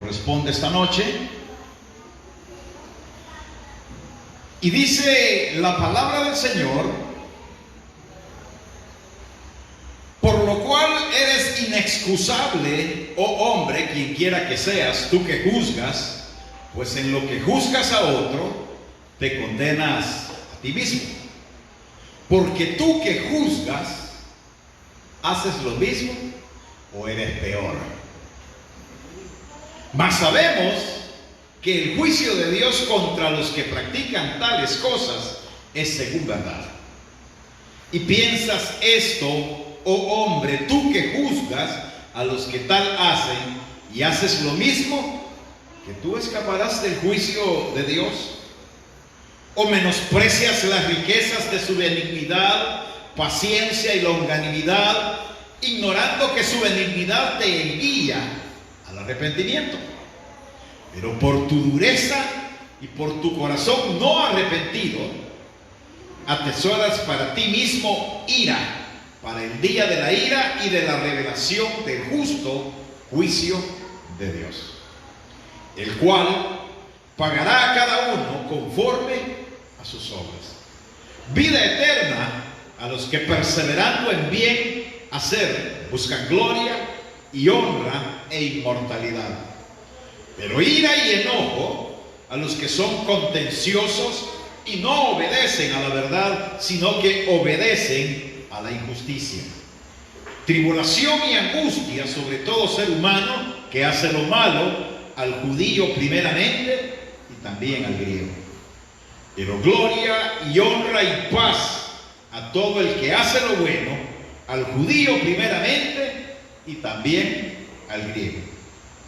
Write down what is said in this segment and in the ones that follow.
Responde esta noche. Y dice la palabra del Señor: por lo cual eres inexcusable, oh hombre, quien quiera que seas, tú que juzgas, pues en lo que juzgas a otro, te condenas a ti mismo. Porque tú que juzgas, ¿haces lo mismo o eres peor? Mas sabemos que el juicio de Dios contra los que practican tales cosas es según verdad. Y piensas esto, oh hombre, tú que juzgas a los que tal hacen y haces lo mismo, que tú escaparás del juicio de Dios. ¿O menosprecias las riquezas de su benignidad, paciencia y longanimidad, ignorando que su benignidad te envía al arrepentimiento? Pero por tu dureza y por tu corazón no arrepentido, atesoras para ti mismo ira, para el día de la ira y de la revelación del justo juicio de Dios, el cual pagará a cada uno conforme a sus obras. Vida eterna a los que perseverando en bien hacer buscan gloria y honra e inmortalidad. Pero ira y enojo a los que son contenciosos y no obedecen a la verdad, sino que obedecen a la injusticia. Tribulación y angustia sobre todo ser humano que hace lo malo, al judío primeramente y también al griego. Pero gloria y honra y paz a todo el que hace lo bueno, al judío primeramente y también al griego.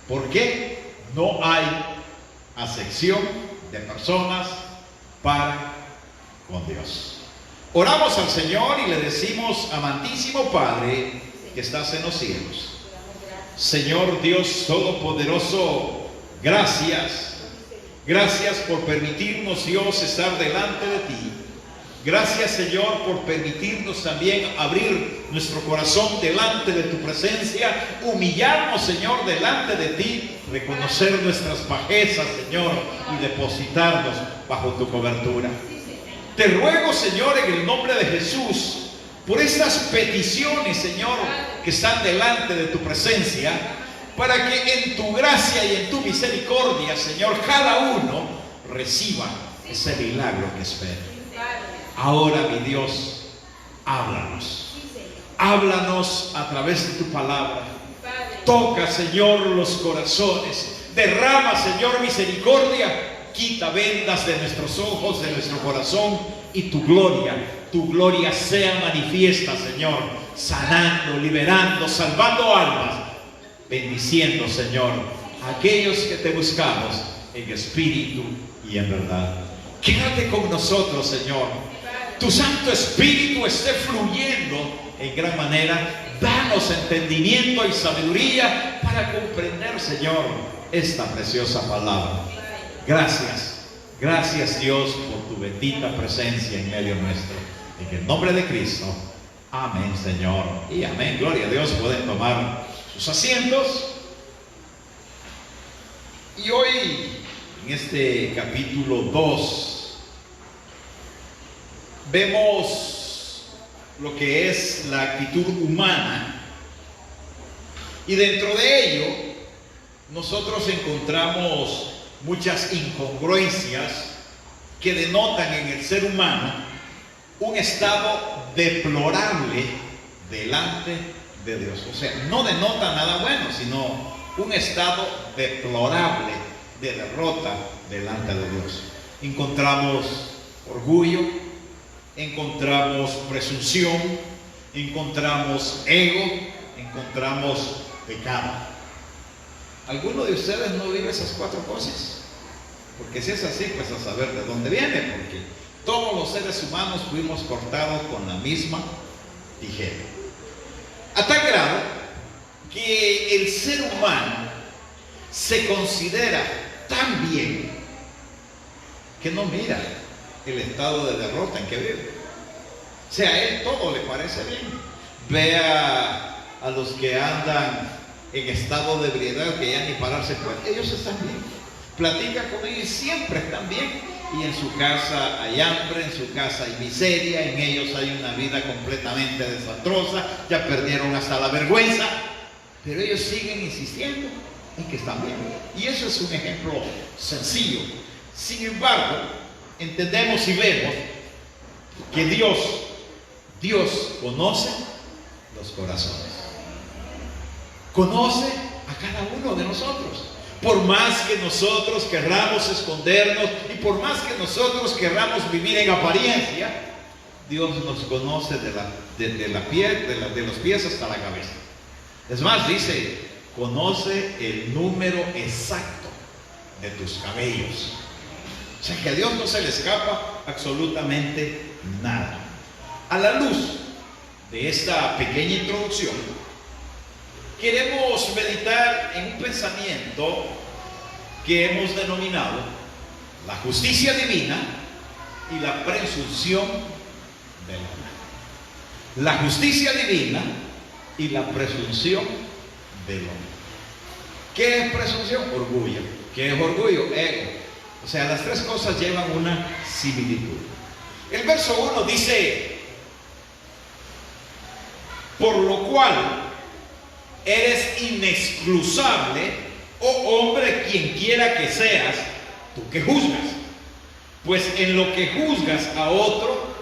¿Por qué? No hay acepción de personas para con Dios. Oramos al Señor y le decimos: amantísimo Padre que estás en los cielos, Señor Dios Todopoderoso, gracias. Gracias por permitirnos, Dios, estar delante de ti. Gracias, Señor, por permitirnos también abrir nuestro corazón delante de tu presencia, humillarnos, Señor, delante de ti, reconocer nuestras bajezas, Señor, y depositarnos bajo tu cobertura. Te ruego, Señor, en el nombre de Jesús, por estas peticiones, Señor, que están delante de tu presencia, para que en tu gracia y en tu misericordia, Señor, cada uno reciba ese milagro que espera. Ahora, mi Dios, háblanos. Háblanos a través de tu palabra. Toca, Señor, los corazones. Derrama, Señor, misericordia. Quita vendas de nuestros ojos, de nuestro corazón, y tu gloria sea manifiesta, Señor, sanando, liberando, salvando almas, bendiciendo, Señor, a aquellos que te buscamos en espíritu y en verdad. Quédate con nosotros, Señor. Tu Santo Espíritu esté fluyendo en gran manera. Danos entendimiento y sabiduría para comprender, Señor, esta preciosa palabra. Gracias, gracias, Dios, por tu bendita presencia en medio nuestro. En el nombre de Cristo, amén, Señor, y amén. Gloria a Dios. Pueden tomar sus asientos. Y hoy, en este capítulo 2, vemos lo que es la actitud humana, y dentro de ello nosotros encontramos muchas incongruencias que denotan en el ser humano un estado deplorable delante de Dios. O sea, no denota nada bueno, sino un estado deplorable de derrota delante de Dios. Encontramos orgullo, encontramos presunción, encontramos ego, encontramos pecado. ¿Alguno de ustedes no vive esas cuatro cosas? Porque si es así, pues a saber de dónde viene, porque todos los seres humanos fuimos cortados con la misma tijera. A tal grado que el ser humano se considera tan bien que no mira el estado de derrota en que vive. O sea, a él todo le parece bien. Vea a los que andan en estado de ebriedad que ya ni pararse puede. Ellos están bien. Platica con ellos y siempre están bien. Y en su casa hay hambre, en su casa hay miseria, en ellos hay una vida completamente desastrosa, ya perdieron hasta la vergüenza, pero ellos siguen insistiendo en que están bien. Y eso es un ejemplo sencillo. Sin embargo, entendemos y vemos que Dios conoce los corazones. Conoce a cada uno de nosotros. Por más que nosotros querramos escondernos y por más que nosotros querramos vivir en apariencia, Dios nos conoce de los pies hasta la cabeza. Es más, dice, conoce el número exacto de tus cabellos. O sea que a Dios no se le escapa absolutamente nada. A la luz de esta pequeña introducción, queremos meditar en un pensamiento que hemos denominado la justicia divina y la presunción del hombre. La justicia divina y la presunción del hombre. ¿Qué es presunción? Orgullo. ¿Qué es orgullo? Ego. O sea, las tres cosas llevan una similitud. El verso 1 dice: por lo cual eres inexcusable, oh hombre, quien quiera que seas, tú que juzgas. Pues en lo que juzgas a otro,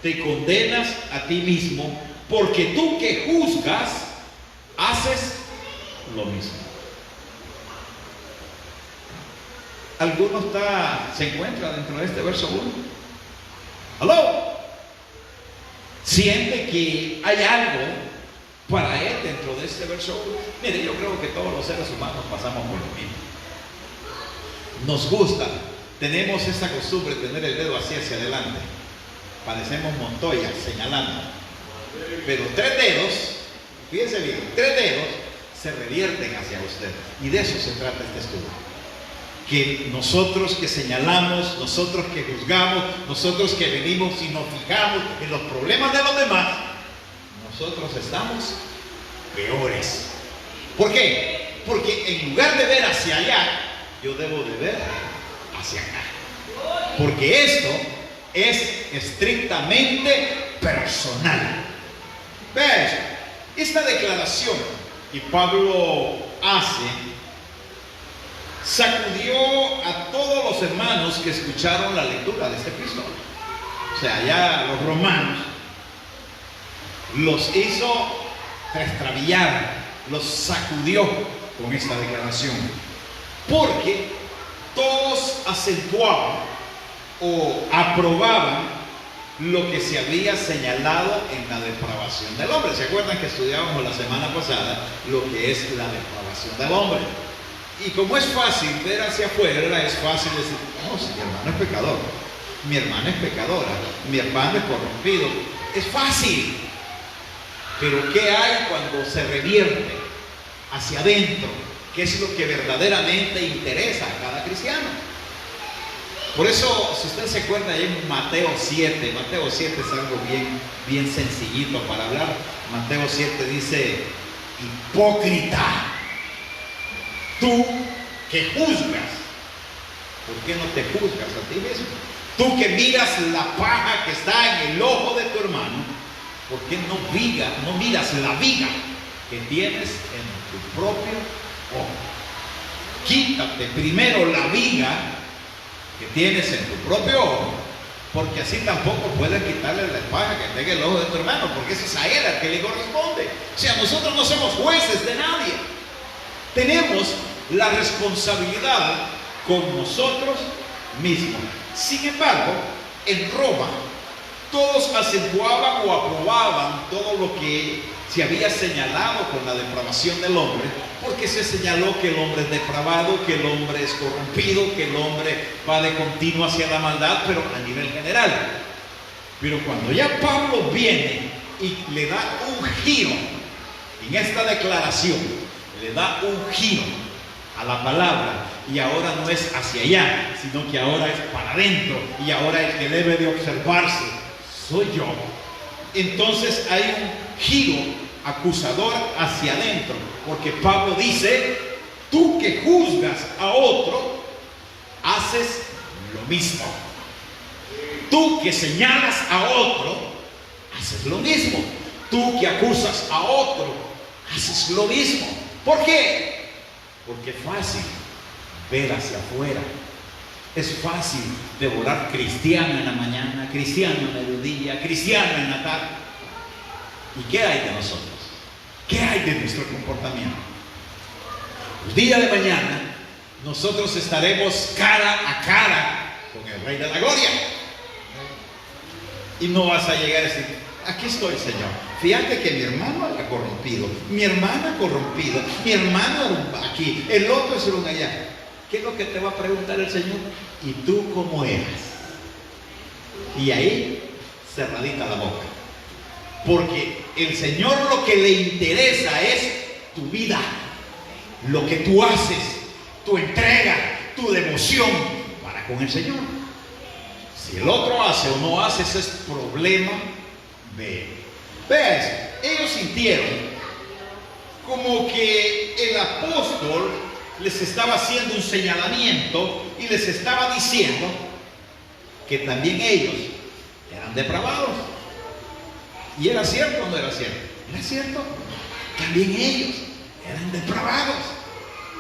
te condenas a ti mismo, porque tú que juzgas, haces lo mismo. ¿Alguno se encuentra dentro de este verso 1? ¿Aló? ¿Siente que hay algo para él dentro de este verso 1? Mire, yo creo que todos los seres humanos pasamos por lo mismo. Nos gusta, tenemos esta costumbre de tener el dedo así hacia adelante. Parecemos Montoya señalando. Pero 3 dedos, fíjense bien, 3 dedos se revierten hacia usted. Y de eso se trata este estudio. Que nosotros que señalamos, nosotros que juzgamos, nosotros que venimos y nos fijamos en los problemas de los demás, nosotros estamos peores. ¿Por qué? Porque en lugar de ver hacia allá, yo debo de ver hacia acá. Porque esto es estrictamente personal. ¿Ves? Esta declaración que Pablo hace sacudió a todos los hermanos que escucharon la lectura de este epístola. O sea, ya los romanos los hizo extraviar, los sacudió con esta declaración, porque todos acentuaban o aprobaban lo que se había señalado en la depravación del hombre. ¿Se acuerdan que estudiábamos la semana pasada lo que es la depravación del hombre? Y como es fácil ver hacia afuera, es fácil decir: no, si mi hermano es pecador, mi hermana es pecadora, mi hermano es corrompido. Es fácil. Pero ¿qué hay cuando se revierte hacia adentro? ¿Qué es lo que verdaderamente interesa a cada cristiano? Por eso, si usted se acuerda, ahí en Mateo 7 es algo bien sencillito para hablar. Mateo 7 dice: hipócrita, tú que juzgas, ¿por qué no te juzgas a ti mismo? Tú que miras la paja que está en el ojo de tu hermano, ¿por qué no miras la viga que tienes en tu propio ojo? Quítate primero la viga que tienes en tu propio ojo, porque así tampoco puedes quitarle la paja que tenga el ojo de tu hermano, porque eso es a él al que le corresponde. O sea, nosotros no somos jueces de nadie. Tenemos la responsabilidad con nosotros mismos. Sin embargo, en Roma todos acentuaban o aprobaban todo lo que se había señalado con la depravación del hombre, porque se señaló que el hombre es depravado, que el hombre es corrompido, que el hombre va de continuo hacia la maldad, pero a nivel general. Pero cuando ya Pablo viene y le da un giro en esta declaración, le da un giro a la palabra, y ahora no es hacia allá, sino que ahora es para adentro, y ahora el que debe de observarse soy yo. Entonces hay un giro acusador hacia adentro, porque Pablo dice: tú que juzgas a otro, haces lo mismo. Tú que señalas a otro, haces lo mismo. Tú que acusas a otro, haces lo mismo. ¿Por qué? Porque es fácil ver hacia afuera. Es fácil devorar cristiano en la mañana, cristiano en el mediodía, cristiano en la tarde. ¿Y qué hay de nosotros? ¿Qué hay de nuestro comportamiento? El día de mañana nosotros estaremos cara a cara con el Rey de la Gloria. Y no vas a llegar a decir: aquí estoy, Señor. Fíjate que mi hermano era corrompido, mi hermana corrompida, mi hermano aquí, el otro es un allá. ¿Qué es lo que te va a preguntar el Señor? ¿Y tú cómo eras? Y ahí cerradita la boca. Porque el Señor lo que le interesa es tu vida, lo que tú haces, tu entrega, tu devoción para con el Señor. Si el otro hace o no hace, ese es problema de él. Vea eso. Ellos sintieron como que el apóstol les estaba haciendo un señalamiento y les estaba diciendo que también ellos eran depravados. ¿Y era cierto o no era cierto? Era cierto. También ellos eran depravados,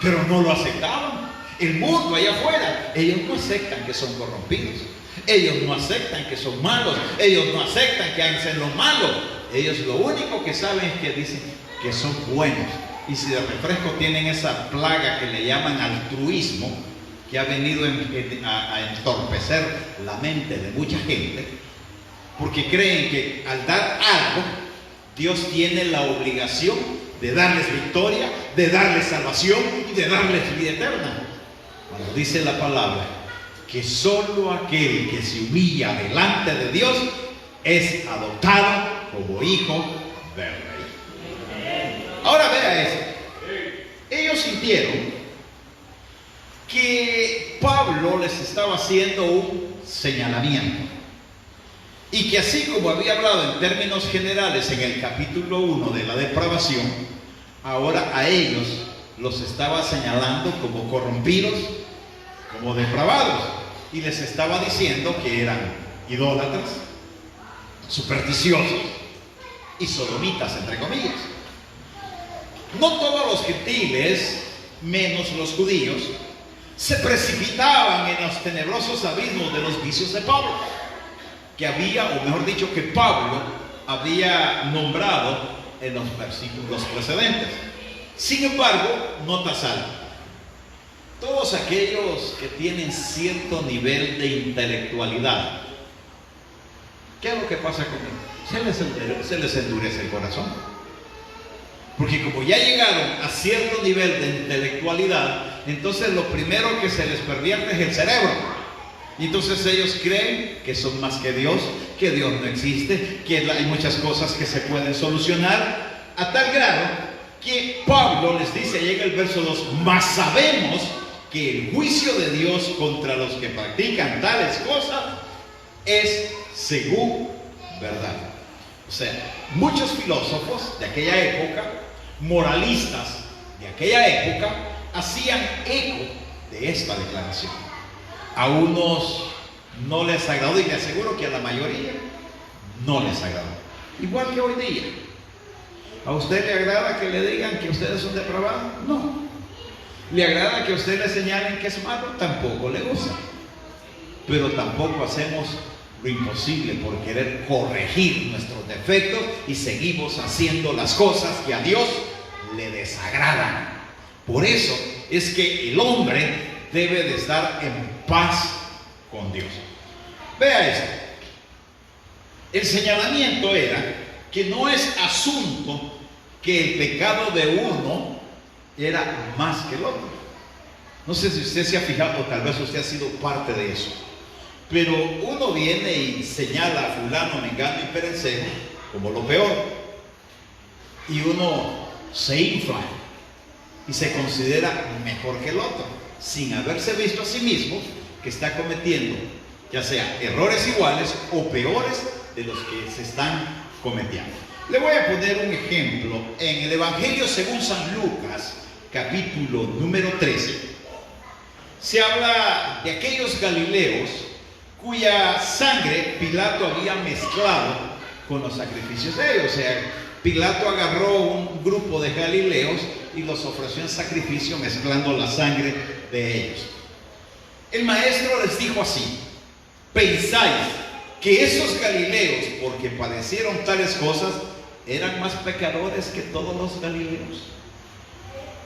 pero no lo aceptaban. El mundo allá afuera, ellos no aceptan que son corrompidos. Ellos no aceptan que son malos. Ellos no aceptan que hacen lo malo. Ellos lo único que saben es que dicen que son buenos. Y si de refresco tienen esa plaga que le llaman altruismo, que ha venido a entorpecer la mente de mucha gente, porque creen que al dar algo, Dios tiene la obligación de darles victoria, de darles salvación y de darles vida eterna. Cuando dice la palabra que solo aquel que se humilla delante de Dios es adoptado como hijo del Rey. Ahora vea eso. Ellos sintieron que Pablo les estaba haciendo un señalamiento. Y que así como había hablado en términos generales en el capítulo 1 de la depravación, ahora a ellos los estaba señalando como corrompidos, como depravados. Y les estaba diciendo que eran idólatras, supersticiosos y sodomitas, entre comillas. No todos los gentiles, menos los judíos, se precipitaban en los tenebrosos abismos de los vicios de Pablo, que había, o mejor dicho, que Pablo había nombrado en los versículos precedentes. Sin embargo, nota salva: todos aquellos que tienen cierto nivel de intelectualidad, ¿qué es lo que pasa con ellos? Se les endurece el corazón. Porque como ya llegaron a cierto nivel de intelectualidad, entonces lo primero que se les pervierte es el cerebro. Y entonces ellos creen que son más que Dios no existe, que hay muchas cosas que se pueden solucionar, a tal grado que Pablo les dice, llega el verso 2, mas sabemos que el juicio de Dios contra los que practican tales cosas es según verdad. O sea, muchos filósofos de aquella época, moralistas de aquella época, hacían eco de esta declaración. A unos no les agradó, y le aseguro que a la mayoría no les agradó. Igual que hoy día. ¿A usted le agrada que le digan que ustedes son depravados? No. ¿Le agrada que a usted le señalen que es malo? Tampoco le gusta. Pero tampoco hacemos lo imposible por querer corregir nuestros defectos y seguimos haciendo las cosas que a Dios le desagradan. Por eso es que el hombre debe de estar en paz con Dios. Vea esto. El señalamiento era que no es asunto que el pecado de uno era más que el otro. No sé si usted se ha fijado, o tal vez usted ha sido parte de eso, pero uno viene y señala a fulano, mengano y perencejo como lo peor, y uno se infla y se considera mejor que el otro, sin haberse visto a sí mismo que está cometiendo ya sea errores iguales o peores de los que se están cometiendo. Le voy a poner un ejemplo. En el Evangelio según San Lucas, capítulo número 13, se habla de aquellos galileos cuya sangre Pilato había mezclado con los sacrificios de ellos. O sea, Pilato agarró un grupo de galileos y los ofreció en sacrificio mezclando la sangre de ellos. El maestro les dijo así: ¿pensáis que esos galileos, porque padecieron tales cosas, eran más pecadores que todos los galileos?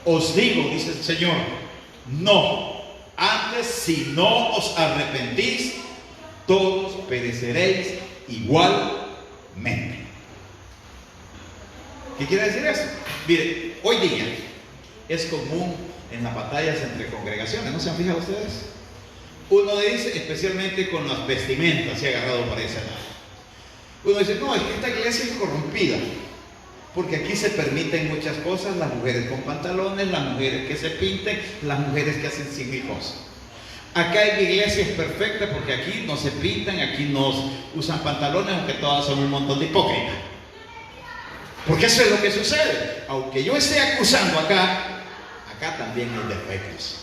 Os digo, dice el Señor, no. Antes, si no os arrepentís, todos pereceréis igualmente. ¿Qué quiere decir eso? Mire, hoy día es común en las batallas entre congregaciones, ¿no se han fijado ustedes? Uno dice, especialmente con las vestimentas, se ha agarrado para ese lado. Uno dice, no, es que esta iglesia es corrompida, porque aquí se permiten muchas cosas: las mujeres con pantalones, las mujeres que se pinten, las mujeres que hacen cien mil cosas. Acá hay iglesias perfectas porque aquí no se pintan, aquí no usan pantalones, aunque todas son un montón de hipócritas. Porque eso es lo que sucede. Aunque yo esté acusando acá también hay defectos.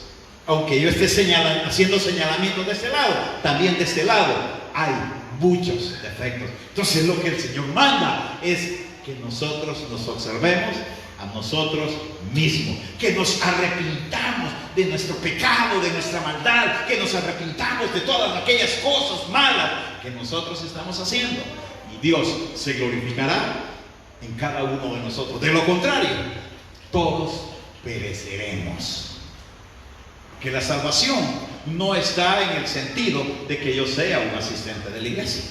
Aunque yo esté haciendo señalamientos de este lado, también de este lado hay muchos defectos. Entonces lo que el Señor manda es que nosotros nos observemos a nosotros mismos, que nos arrepintamos de nuestro pecado, de nuestra maldad, que nos arrepintamos de todas aquellas cosas malas que nosotros estamos haciendo, y Dios se glorificará en cada uno de nosotros. De lo contrario, todos pereceremos. Que la salvación no está en el sentido de que yo sea un asistente de la iglesia.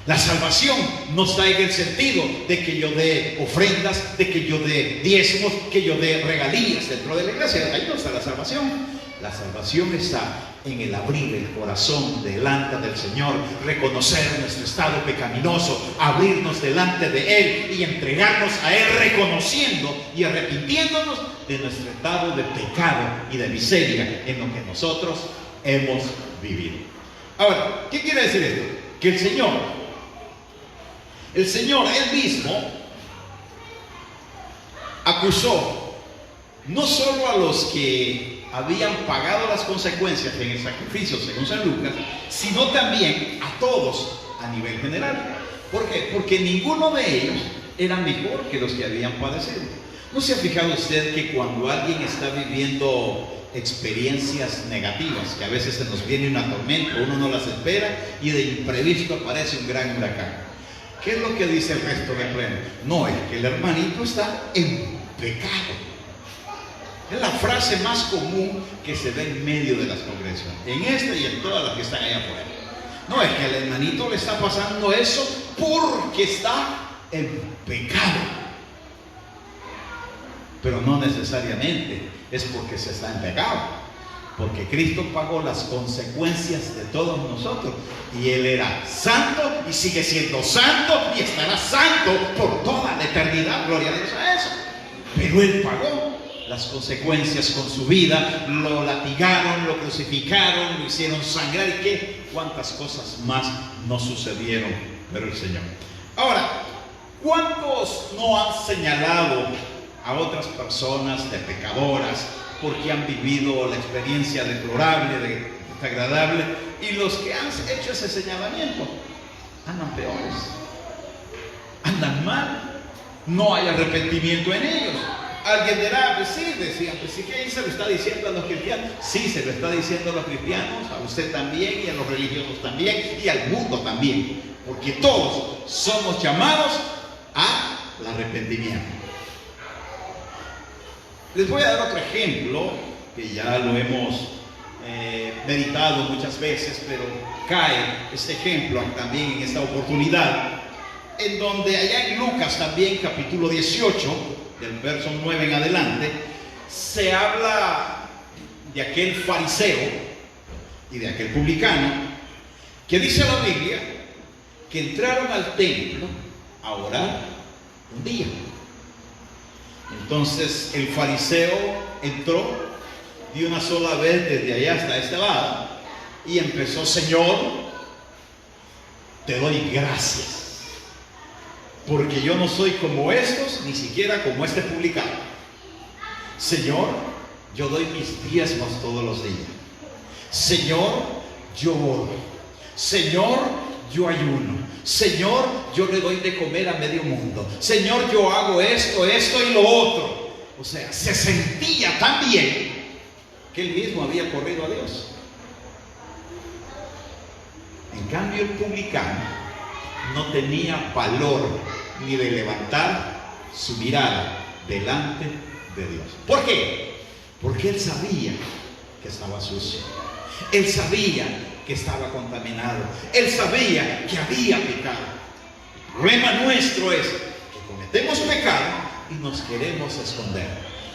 La salvación no está en el sentido de que yo dé ofrendas, de que yo dé diezmos, que yo dé regalías dentro de la iglesia. Ahí no está la salvación. La salvación está en el abrir el corazón delante del Señor, reconocer nuestro estado pecaminoso, abrirnos delante de Él y entregarnos a Él, reconociendo y arrepintiéndonos de nuestro estado de pecado y de miseria en lo que nosotros hemos vivido. Ahora, ¿qué quiere decir esto? Que el Señor Él mismo acusó no solo a los que habían pagado las consecuencias en el sacrificio según San Lucas, sino también a todos a nivel general. ¿Por qué? Porque ninguno de ellos era mejor que los que habían padecido. ¿No se ha fijado usted que cuando alguien está viviendo experiencias negativas, que a veces se nos viene una tormenta, uno no las espera y de imprevisto aparece un gran huracán? ¿Qué es lo que dice el resto del pleno? No, es que el hermanito está en pecado. Es la frase más común que se ve en medio de las congregaciones, en esta y en todas las que están allá afuera. No, es que al hermanito le está pasando eso porque está en pecado. Pero no necesariamente es porque se está en pecado, porque Cristo pagó las consecuencias de todos nosotros, y Él era santo y sigue siendo santo y estará santo por toda la eternidad. Gloria a Dios a eso. Pero Él pagó las consecuencias con su vida, lo latigaron, lo crucificaron, lo hicieron sangrar, y qué cuántas cosas más no sucedieron. Pero el Señor. Ahora, ¿cuántos no han señalado a otras personas de pecadoras porque han vivido la experiencia deplorable, desagradable, y los que han hecho ese señalamiento andan peores, andan mal, no hay arrepentimiento en ellos? Alguien dirá, pues sí, decían, pues sí, ¿qué se lo está diciendo a los cristianos? Sí, se lo está diciendo a los cristianos, a usted también, y a los religiosos también, y al mundo también, porque todos somos llamados al arrepentimiento. Les voy a dar otro ejemplo, que ya lo hemos meditado muchas veces, pero cae este ejemplo también en esta oportunidad, en donde allá en Lucas también, capítulo 18, del verso 9 en adelante, se habla de aquel fariseo y de aquel publicano, que dice la Biblia que entraron al templo a orar un día. Entonces el fariseo entró de una sola vez desde allá hasta este lado y empezó: Señor, te doy gracias porque yo no soy como estos, ni siquiera como este publicano. Señor, yo doy mis diezmos todos los días. Señor, yo oro. Señor, yo ayuno. Señor, yo le doy de comer a medio mundo. Señor, yo hago esto, esto y lo otro. O sea, se sentía tan bien que él mismo había corrido a Dios. En cambio, el publicano no tenía valor ni de levantar su mirada delante de Dios. ¿Por qué? Porque él sabía que estaba sucio. Él sabía que estaba contaminado. Él sabía que había pecado. El problema nuestro es que cometemos pecado y nos queremos esconder.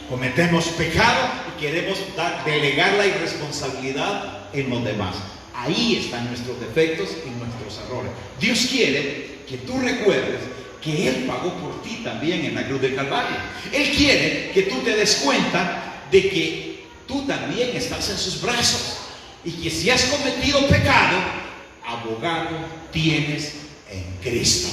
Cometemos pecado y queremos delegar la irresponsabilidad en los demás. Ahí están nuestros defectos y nuestros errores. Dios quiere que tú recuerdes que Él pagó por ti también en la cruz del Calvario. Él quiere que tú te des cuenta de que tú también estás en sus brazos y que si has cometido pecado, abogado tienes en Cristo.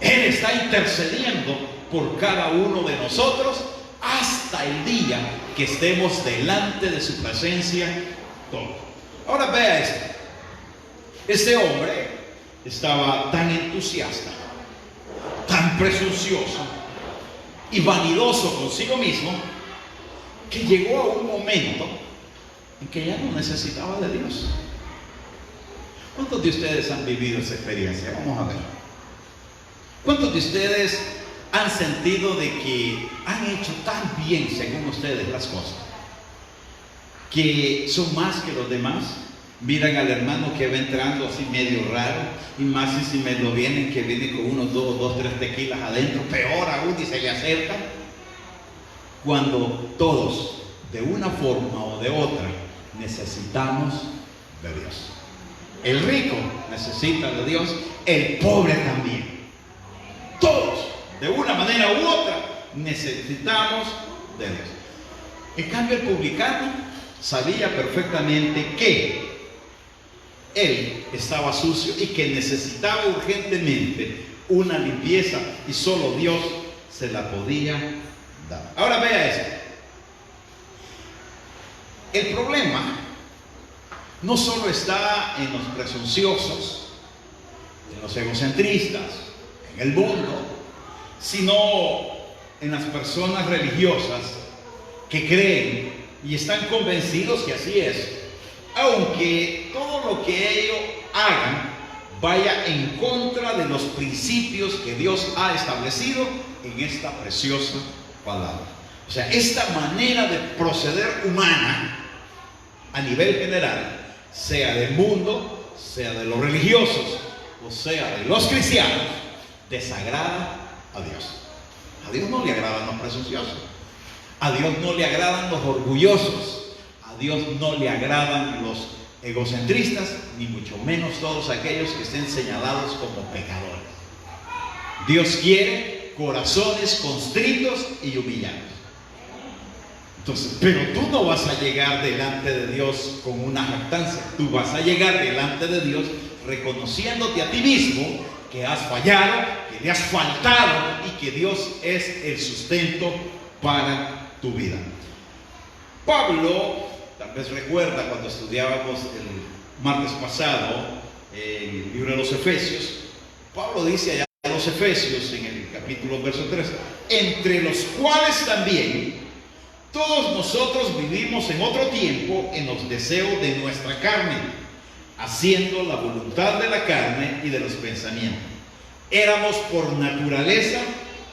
Él está intercediendo por cada uno de nosotros hasta el día que estemos delante de su presencia todos. Ahora vea esto. Este hombre estaba tan entusiasta, tan presuncioso y vanidoso consigo mismo, que llegó a un momento en que ya no necesitaba de Dios. ¿Cuántos de ustedes han vivido esa experiencia? Vamos a ver. ¿Cuántos de ustedes han sentido de que han hecho tan bien, según ustedes, las cosas, que son más que los demás? Miran al hermano que va entrando así medio raro, y más si me lo vienen, que viene con unos 2, 3 tequilas adentro, peor aún, y se le acerca. Cuando todos, de una forma o de otra, necesitamos de Dios. El rico necesita de Dios, el pobre también. Todos, de una manera u otra, necesitamos de Dios. En cambio, el publicano sabía perfectamente que él estaba sucio y que necesitaba urgentemente una limpieza, y solo Dios se la podía dar. Ahora vea esto. El problema no solo está en los presunciosos, en los egocentristas, en el mundo, sino en las personas religiosas que creen y están convencidos que así es, aunque todo lo que ellos hagan vaya en contra de los principios que Dios ha establecido en esta preciosa palabra. O sea, esta manera de proceder humana a nivel general, sea del mundo, sea de los religiosos o sea de los cristianos, desagrada a Dios. A Dios no le agradan los presunciosos, a Dios no le agradan los orgullosos, a Dios no le agradan los egocentristas, ni mucho menos todos aquellos que estén señalados como pecadores. Dios quiere corazones constritos y humillados. Entonces, pero tú no vas a llegar delante de Dios con una jactancia. Tú vas a llegar delante de Dios reconociéndote a ti mismo que has fallado, que le has faltado, y que Dios es el sustento para tu vida. Pablo, tal vez recuerda cuando estudiábamos el martes pasado el libro de los Efesios, Pablo dice allá a los Efesios en el capítulo verso 3, entre los cuales también todos nosotros vivimos en otro tiempo en los deseos de nuestra carne, haciendo la voluntad de la carne y de los pensamientos. Éramos por naturaleza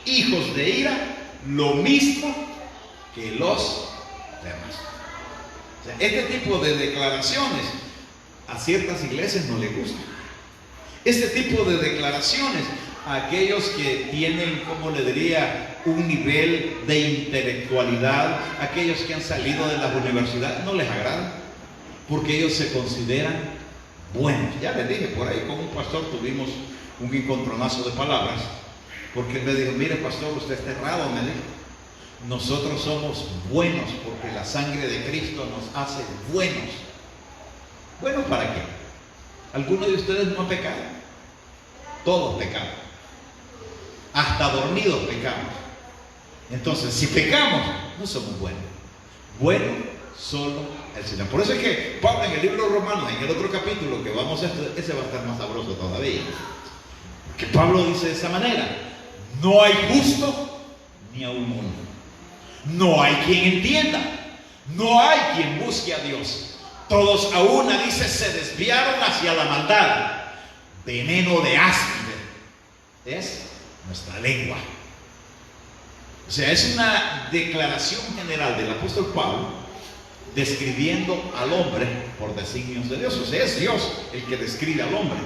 hijos de ira, lo mismo que los demás. O sea, este tipo de declaraciones a ciertas iglesias no les gusta. Este tipo de declaraciones a aquellos que tienen, como le diría, un nivel de intelectualidad, aquellos que han salido de las universidades, no les agrada, porque ellos se consideran buenos. Ya les dije, por ahí con un pastor tuvimos un encontronazo de palabras, porque él me dijo, mire pastor, usted está errado, me dijo. Nosotros somos buenos porque la sangre de Cristo nos hace buenos. ¿Buenos para qué? ¿Alguno de ustedes no ha pecado? Todos pecamos. hasta dormidos pecamos. Entonces, si pecamos, no somos buenos. Bueno, solo el Señor. Por eso es que Pablo en el libro Romanos, en el otro capítulo que vamos a estudiar, ese va a estar más sabroso todavía. Que Pablo dice de esa manera: no hay justo ni aun uno. No hay quien entienda. No hay quien busque a Dios. Todos a una, dice, se desviaron hacia la maldad. Veneno de áspide es nuestra lengua. O sea, es una declaración general del apóstol Pablo describiendo al hombre por designios de Dios. O sea, es Dios el que describe al hombre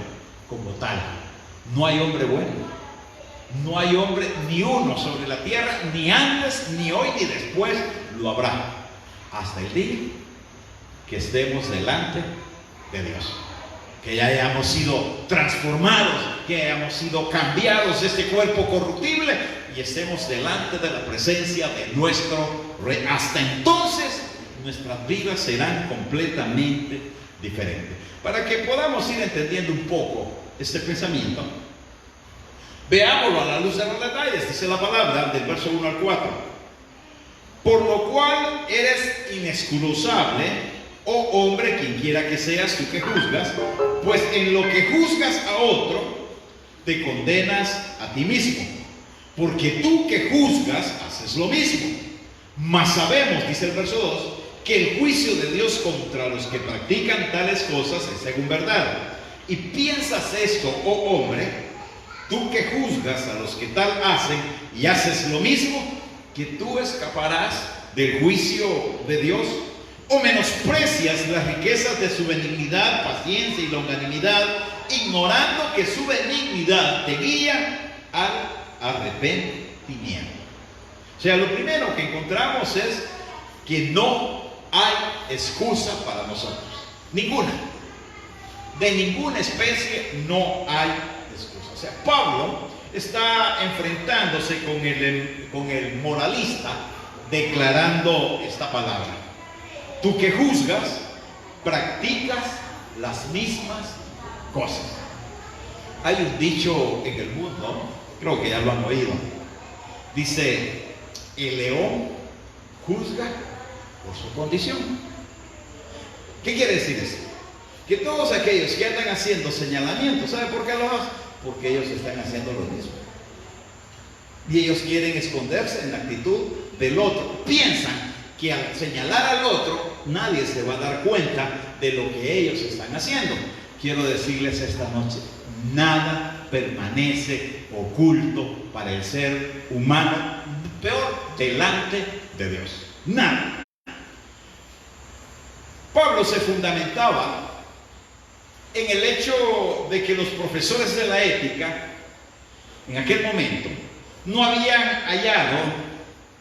como tal. No hay hombre bueno. No hay hombre ni uno sobre la tierra, ni antes, ni hoy, ni después lo habrá, hasta el día que estemos delante de Dios, que ya hayamos sido transformados, que hayamos sido cambiados de este cuerpo corruptible y estemos delante de la presencia de nuestro Rey. Hasta entonces nuestras vidas serán completamente diferentes. Para que podamos ir entendiendo un poco este pensamiento, veámoslo a la luz de los detalles. Dice la palabra del verso 1 al 4: por lo cual eres inescrutable, oh hombre, quien quiera que seas tú que juzgas, pues en lo que juzgas a otro, te condenas a ti mismo, porque tú que juzgas haces lo mismo. Mas sabemos, dice el verso 2, que el juicio de Dios contra los que practican tales cosas es según verdad. Y piensas esto, oh hombre, tú que juzgas a los que tal hacen y haces lo mismo, que tú escaparás del juicio de Dios. ¿O menosprecias las riquezas de su benignidad, paciencia y longanimidad, ignorando que su benignidad te guía al arrepentimiento? O sea, lo primero que encontramos es que no hay excusa para nosotros. Ninguna. De ninguna especie no hay excusa. O sea, Pablo está enfrentándose con el moralista, declarando esta palabra: tú que juzgas, practicas las mismas cosas. Hay un dicho en el mundo, creo que ya lo han oído. Dice: el león juzga por su condición. ¿Qué quiere decir eso? Que todos aquellos que andan haciendo señalamientos, ¿sabe por qué lo hacen? Porque ellos están haciendo lo mismo. Y ellos quieren esconderse en la actitud del otro. Piensan que al señalar al otro, nadie se va a dar cuenta de lo que ellos están haciendo. Quiero decirles esta noche: nada permanece oculto para el ser humano, peor delante de Dios. Nada. Pablo se fundamentaba en el hecho de que los profesores de la ética en aquel momento no habían hallado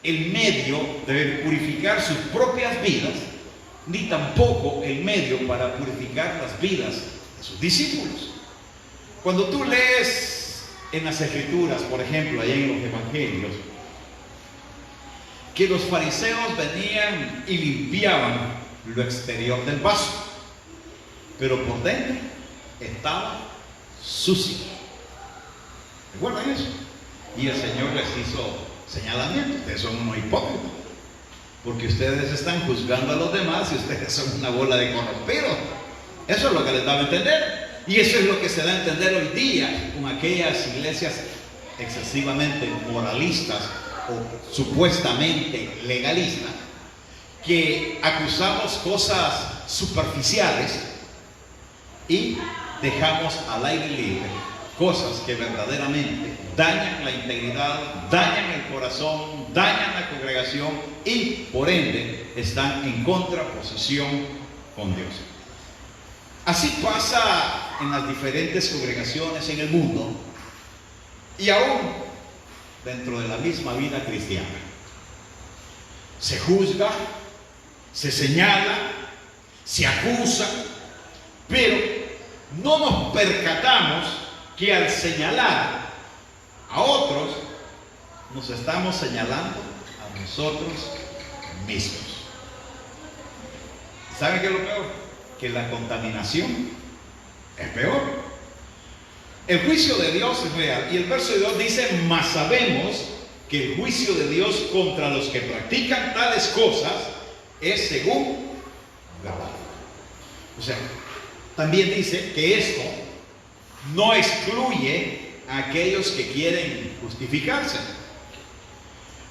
el medio de purificar sus propias vidas, ni tampoco el medio para purificar las vidas de sus discípulos. Cuando tú lees en las Escrituras, por ejemplo, allá en los Evangelios, que los fariseos venían y limpiaban lo exterior del vaso, pero por dentro estaba sucio. ¿Recuerdan eso? Y el Señor les hizo señalamiento: ustedes son unos hipócritas, porque ustedes están juzgando a los demás y ustedes son una bola de corrompidos. Eso es lo que les daba a entender. Y eso es lo que se da a entender hoy día con aquellas iglesias excesivamente moralistas o supuestamente legalistas, que acusamos cosas superficiales y dejamos al aire libre cosas que verdaderamente dañan la integridad, dañan el corazón, dañan la congregación y por ende están en contraposición con Dios. Así pasa en las diferentes congregaciones en el mundo y aún dentro de la misma vida cristiana. Se juzga, se señala, se acusa, pero no nos percatamos que al señalar a otros nos estamos señalando a nosotros mismos. ¿Saben qué es lo peor? Que la contaminación es peor. El juicio de Dios es real. Y el verso de Dios dice: mas sabemos que el juicio de Dios contra los que practican tales cosas es según verdad. O sea, también dice que esto no excluye a aquellos que quieren justificarse.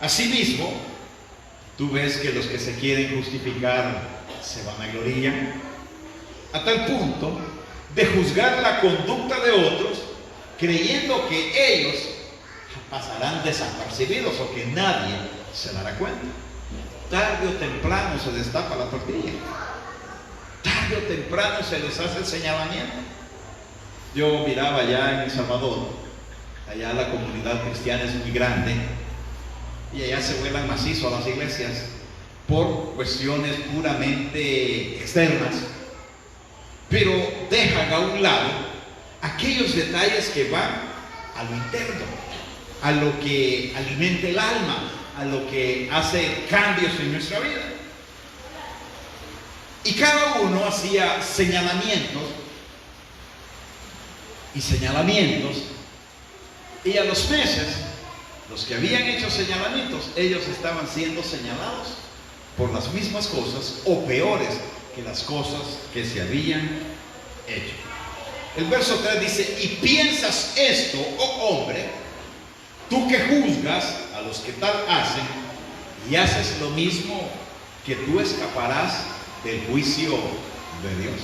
Asimismo, tú ves que los que se quieren justificar se vanaglorían a tal punto de juzgar la conducta de otros, creyendo que ellos pasarán desapercibidos o que nadie se dará cuenta. Tarde o temprano se destapa la tortilla. Tarde o temprano se les hace el señalamiento. Yo miraba allá en El Salvador, allá la comunidad cristiana es muy grande y allá se vuelan macizo a las iglesias por cuestiones puramente externas, pero dejan a un lado aquellos detalles que van a lo interno, a lo que alimenta el alma, a lo que hace cambios en nuestra vida. Y cada uno hacía señalamientos y señalamientos, y a los meses, los que habían hecho señalamientos, ellos estaban siendo señalados por las mismas cosas o peores que las cosas que se habían hecho. El verso 3 dice: y piensas esto, oh hombre, tú que juzgas a los que tal hacen y haces lo mismo, que tú escaparás del juicio de Dios.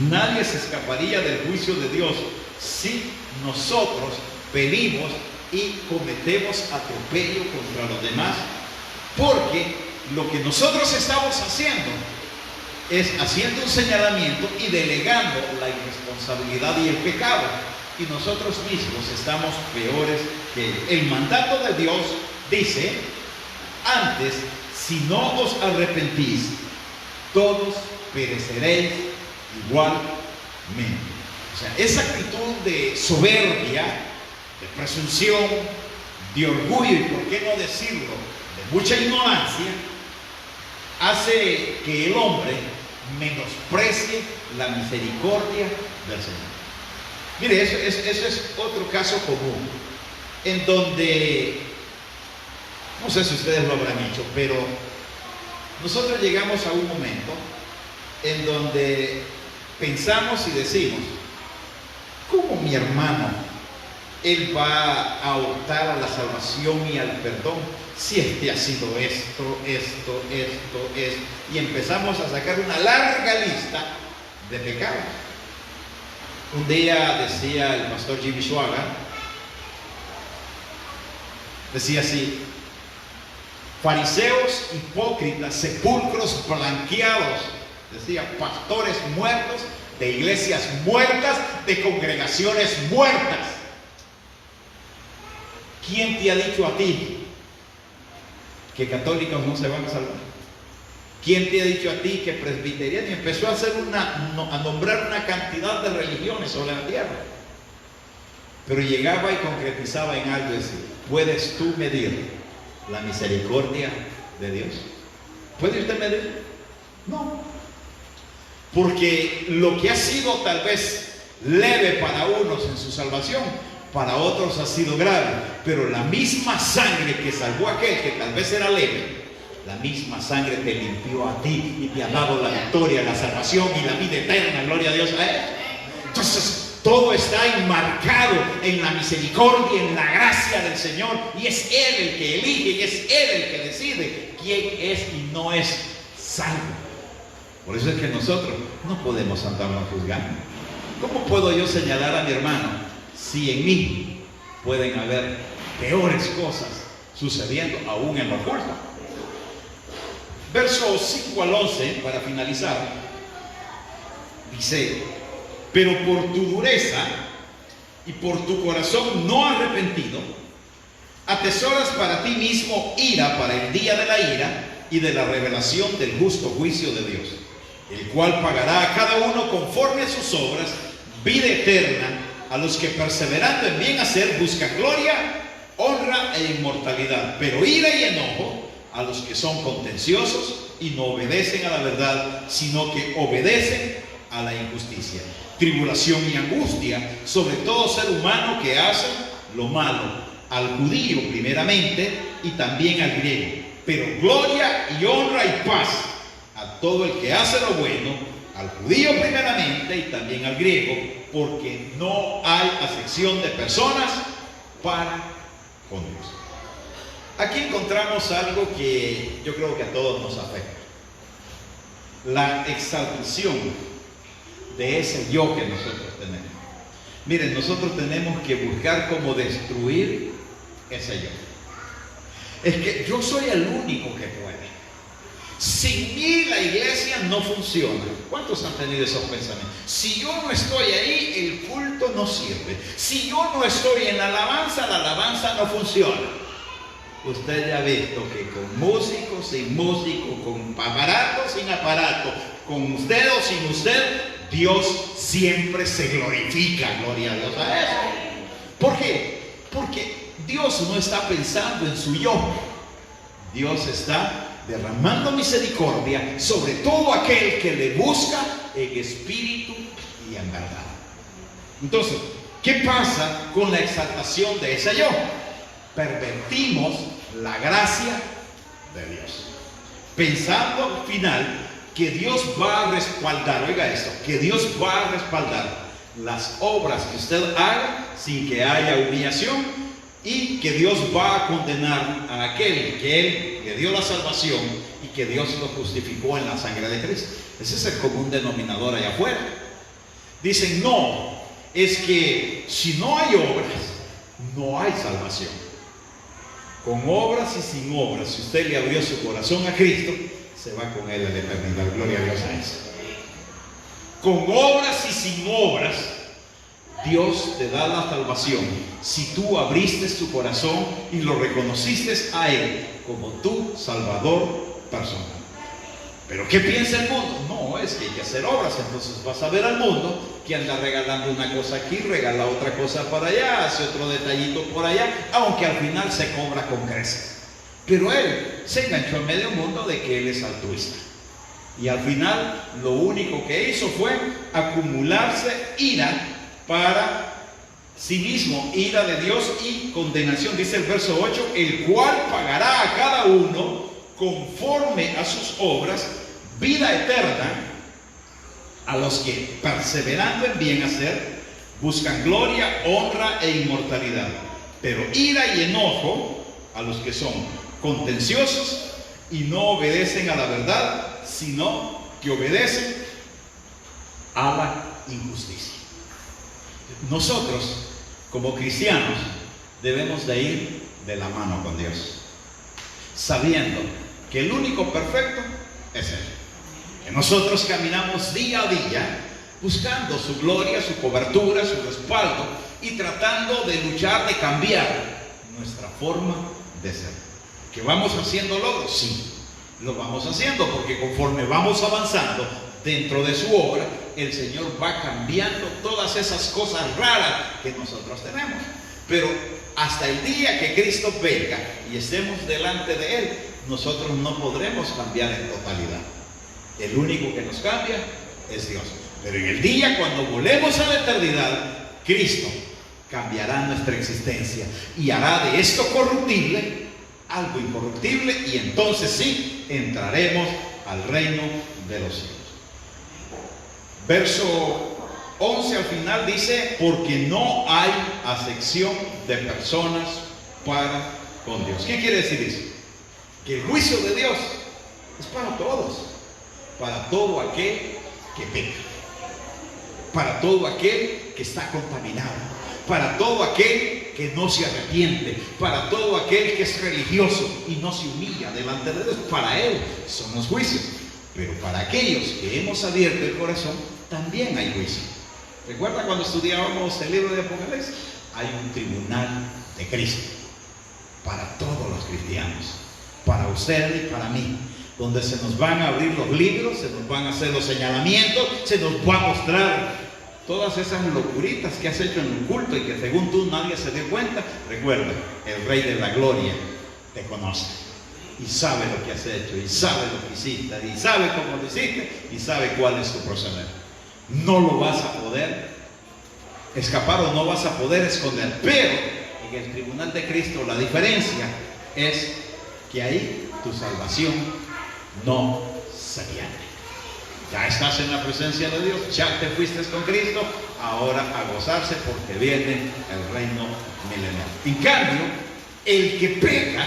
Nadie se escaparía del juicio de Dios si nosotros venimos y cometemos atropello contra los demás, porque lo que nosotros estamos haciendo es haciendo un señalamiento y delegando la irresponsabilidad y el pecado, y nosotros mismos estamos peores que él. El mandato de Dios dice: antes, si no os arrepentís, todos pereceréis igualmente. O sea, esa actitud de soberbia, de presunción, de orgullo y por qué no decirlo, de mucha ignorancia, hace que el hombre menosprecie la misericordia del Señor. Mire, eso es otro caso común, en donde, no sé si ustedes lo habrán hecho, pero nosotros llegamos a un momento en donde pensamos y decimos: ¿cómo mi hermano, él va a optar a la salvación y al perdón si ha sido esto, y empezamos a sacar una larga lista de pecados? Un día decía el pastor Jimmy Swaggart, decía así: fariseos hipócritas, sepulcros blanqueados, decía, pastores muertos, de iglesias muertas, de congregaciones muertas. ¿Quién te ha dicho a ti que católicos no se van a salvar? ¿Quién te ha dicho a ti que presbiteriano? Y empezó a nombrar una cantidad de religiones sobre la tierra. Pero llegaba y concretizaba en algo y decía: ¿puedes tú medir la misericordia de Dios? ¿Puede usted medir? No. Porque lo que ha sido tal vez leve para unos en su salvación, para otros ha sido grave. Pero la misma sangre que salvó a aquel que tal vez era leve, la misma sangre te limpió a ti y te ha dado la victoria, la salvación y la vida eterna. Gloria a Dios a Él. Entonces, todo está enmarcado en la misericordia, en la gracia del Señor, y es Él el que elige, y es Él el que decide quién es y no es salvo. Por eso es que nosotros no podemos andarnos juzgando. ¿Cómo puedo yo señalar a mi hermano si en mí pueden haber peores cosas sucediendo aún en lo oculto? Versos 5 al 11, para finalizar, dice: pero por tu dureza y por tu corazón no arrepentido, atesoras para ti mismo ira para el día de la ira y de la revelación del justo juicio de Dios, el cual pagará a cada uno conforme a sus obras, vida eterna a los que perseverando en bien hacer buscan gloria, honra e inmortalidad, pero ira y enojo a los que son contenciosos y no obedecen a la verdad, sino que obedecen a la injusticia. tribulación y angustia sobre todo ser humano que hace lo malo, al judío primeramente y también al griego, pero gloria y honra y paz a todo el que hace lo bueno, al judío primeramente y también al griego, porque no hay acepción de personas para con Dios. Aquí encontramos algo que yo creo que a todos nos afecta: la exaltación de ese yo que nosotros tenemos. Miren, nosotros tenemos que buscar cómo destruir ese yo. Es que yo soy el único que puede. Sin mí la iglesia no funciona. ¿Cuántos han tenido esos pensamientos? Si yo no estoy ahí, el culto no sirve. Si yo no estoy en la alabanza no funciona. Usted ya ha visto que con músico, sin músico, con aparato, sin aparato, con usted o sin usted, Dios siempre se glorifica. Gloria a Dios a eso. ¿Por qué? Porque Dios no está pensando en su yo. Dios está derramando misericordia sobre todo aquel que le busca en espíritu y en verdad. Entonces, ¿qué pasa con la exaltación de ese yo? Pervertimos la gracia de Dios, pensando al final que Dios va a respaldar, oiga esto, que Dios va a respaldar las obras que usted haga sin que haya humillación, y que Dios va a condenar a aquel que Él le dio la salvación y que Dios lo justificó en la sangre de Cristo. Ese es el común denominador allá afuera. Dicen, no, es que si no hay obras, no hay salvación. Con obras y sin obras, si usted le abrió su corazón a Cristo, se va con Él a la eternidad. Gloria a Dios a eso. Con obras y sin obras, Dios te da la salvación si tú abriste tu corazón y lo reconociste a Él como tu Salvador personal. Pero ¿qué piensa el mundo? No, es que hay que hacer obras. Entonces vas a ver al mundo que anda regalando una cosa aquí, regala otra cosa para allá, hace otro detallito por allá, aunque al final se cobra con creces. Pero él se enganchó en medio mundo de que él es altruista. Y al final lo único que hizo fue acumularse ira para sí mismo, ira de Dios y condenación. Dice el verso 8, el cual pagará a cada uno conforme a sus obras vida eterna a los que, perseverando en bien hacer, buscan gloria, honra e inmortalidad. Pero ira y enojo a los que son contenciosos y no obedecen a la verdad, sino que obedecen a la injusticia. Nosotros, como cristianos, debemos de ir de la mano con Dios, sabiendo que el único perfecto es Él. Que nosotros caminamos día a día buscando su gloria, su cobertura, su respaldo y tratando de luchar, de cambiar nuestra forma de ser. ¿Que vamos haciendo logros? Sí, lo vamos haciendo, porque conforme vamos avanzando dentro de su obra, el Señor va cambiando todas esas cosas raras que nosotros tenemos. Pero hasta el día que Cristo venga y estemos delante de Él, nosotros no podremos cambiar en totalidad. El único que nos cambia es Dios. Pero en el día cuando volvemos a la eternidad, Cristo cambiará nuestra existencia y hará de esto corruptible algo incorruptible, y entonces sí entraremos al reino de los cielos. Verso 11 al final dice, porque no hay acepción de personas para con Dios. ¿Qué quiere decir eso? Que el juicio de Dios es para todos, para todo aquel que peca, para todo aquel que está contaminado, para todo aquel que no se arrepiente, para todo aquel que es religioso y no se humilla delante de Dios. Para Él son los juicios. Pero para aquellos que hemos abierto el corazón, también hay juicio. ¿Recuerda cuando estudiábamos el libro de Apocalipsis? Hay un tribunal de Cristo para todos los cristianos, para usted y para mí, donde se nos van a abrir los libros, se nos van a hacer los señalamientos, se nos va a mostrar todas esas locuritas que has hecho en un culto y que según tú nadie se dio cuenta. Recuerda, el Rey de la Gloria te conoce y sabe lo que has hecho, y sabe lo que hiciste, y sabe cómo lo hiciste, y sabe cuál es tu proceder. no lo vas a poder escapar o no vas a poder esconder. Pero en el tribunal de Cristo la diferencia es que ahí tu salvación no se pierde. Ya estás en la presencia de Dios, ya te fuiste con Cristo, ahora a gozarse porque viene el reino milenial. En cambio, el que peca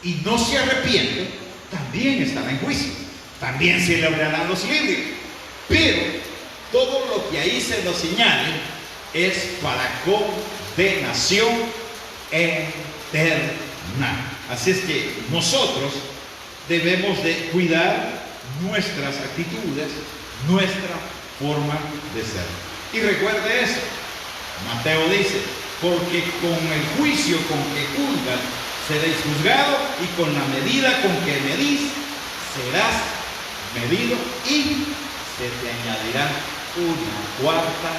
y no se arrepiente, también estará en juicio, también se le abrirán los libros, pero todo lo que ahí se nos señale es para condenación eterna. Así es que nosotros debemos de cuidar nuestras actitudes, nuestra forma de ser. Y recuerde eso, Mateo dice, porque con el juicio con que juzgas seréis juzgado, y con la medida con que medís serás medido, y se te añadirá una cuarta.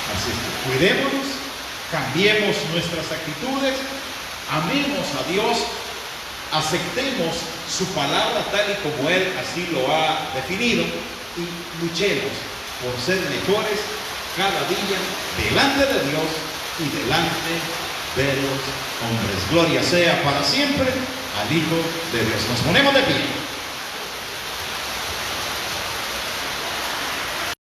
Así es que cuidémonos, cambiemos nuestras actitudes, amemos a Dios, aceptemos su palabra tal y como Él así lo ha definido, y luchemos por ser mejores cada día delante de Dios y delante de los hombres. Gloria sea para siempre al Hijo de Dios. Nos ponemos de pie.